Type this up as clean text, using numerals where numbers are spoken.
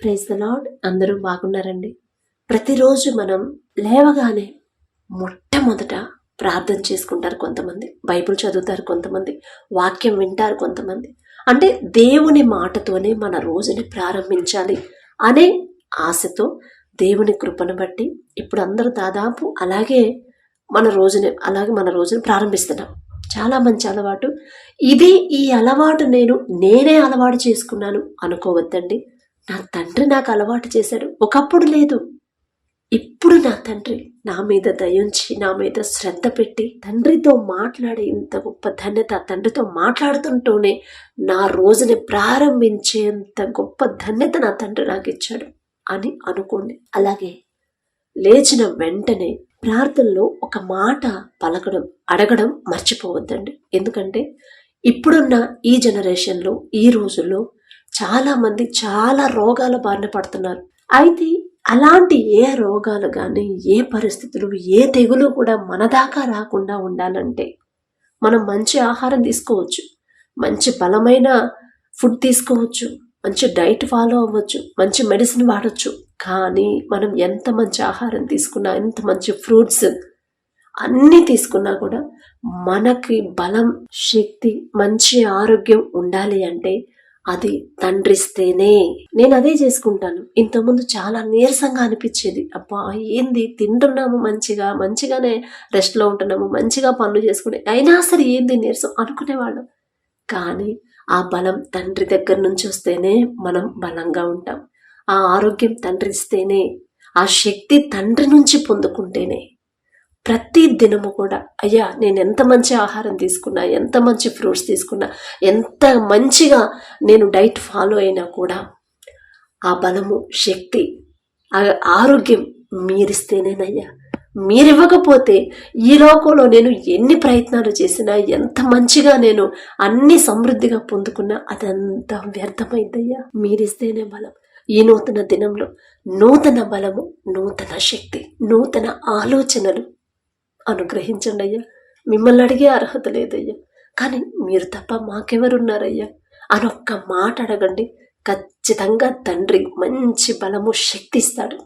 Praise the lord. అందరూ బాగున్నారండి. ప్రతిరోజు మనం లేవగానే మొట్టమొదట ప్రార్థన చేసుకుంటారు కొంతమంది, బైబిల్ చదువుతారు కొంతమంది, వాక్యం వింటారు కొంతమంది. అంటే దేవుని మాటతోనే మన రోజుని ప్రారంభించాలి అనే ఆశతో దేవుని కృపను బట్టి ఇప్పుడు అందరూ దాదాపు అలాగే మన రోజుని ప్రారంభిస్తున్నాం. చాలా మంచి అలవాటు ఇది. ఈ అలవాటు నేనే అలవాటు చేసుకున్నాను అనుకోవద్దండి. నా తండ్రి నాకు అలవాటు చేశాడు. ఒకప్పుడు లేదు, ఇప్పుడు నా తండ్రి నా మీద దయించి, నా మీద శ్రద్ధ పెట్టి, తండ్రితో మాట్లాడే ఇంత గొప్ప ధన్యత, తండ్రితో మాట్లాడుతుంటూనే నా రోజుని ప్రారంభించేంత గొప్ప ధన్యత నా తండ్రి నాకు ఇచ్చాడు అని అనుకోండి. అలాగే లేచిన వెంటనే ప్రార్థనలో ఒక మాట పలకడం, అడగడం మర్చిపోవద్దండి. ఎందుకంటే ఇప్పుడున్న ఈ జనరేషన్లో, ఈ రోజుల్లో చాలా మంది చాలా రోగాల బారిన పడుతున్నారు. అయితే అలాంటి ఏ రోగాలు కానీ, ఏ పరిస్థితులు, ఏ తెగులు కూడా మన దాకా రాకుండా ఉండాలంటే మనం మంచి ఆహారం తీసుకోవచ్చు, మంచి బలమైన ఫుడ్ తీసుకోవచ్చు, మంచి డైట్ ఫాలో అవ్వచ్చు, మంచి మెడిసిన్ వాడచ్చు. కానీ మనం ఎంత మంచి ఆహారం తీసుకున్నా, ఎంత మంచి ఫ్రూట్స్ అన్నీ తీసుకున్నా కూడా మనకి బలం, శక్తి, మంచి ఆరోగ్యం ఉండాలి అంటే అది తండ్రిస్తేనే. నేను అదే చేసుకుంటాను. ఇంతకుముందు చాలా నీరసంగా అనిపించేది. అబ్బా ఏంది, తింటున్నాము మంచిగానే రెస్ట్లో ఉంటున్నాము, మంచిగా పనులు చేసుకునే, అయినా సరే ఏంది నీరసం అనుకునేవాళ్ళం. కానీ ఆ బలం తండ్రి దగ్గర నుంచి వస్తేనే మనం బలంగా ఉంటాం. ఆ ఆరోగ్యం తండ్రి ఇస్తేనే, ఆ శక్తి తండ్రి నుంచి పొందుకుంటేనే ప్రతి దినము కూడా అయ్యా నేను ఎంత మంచి ఆహారం తీసుకున్నా, ఎంత మంచి ఫ్రూట్స్ తీసుకున్నా, ఎంత మంచిగా నేను డైట్ ఫాలో అయినా కూడా ఆ బలము, శక్తి, ఆ ఆరోగ్యం మీరిస్తేనేనయ్యా. మీరివ్వకపోతే ఈ లోకంలో నేను ఎన్ని ప్రయత్నాలు చేసినా, ఎంత మంచిగా నేను అన్ని సమృద్ధిగా పొందుకున్నా అదంతా వ్యర్థమైందయ్యా. మీరిస్తేనే బలం. ఈ నూతన దినంలో నూతన బలము, నూతన శక్తి, నూతన ఆలోచనలు అనుగ్రహించండి అయ్యా. మిమ్మల్ని అడిగే అర్హత లేదయ్యా, కానీ మీరు తప్ప మాకెవరున్నారయ్యా అని ఒక్క మాట అడగండి. ఖచ్చితంగా తండ్రి మంచి బలము, శక్తి ఇస్తాడు.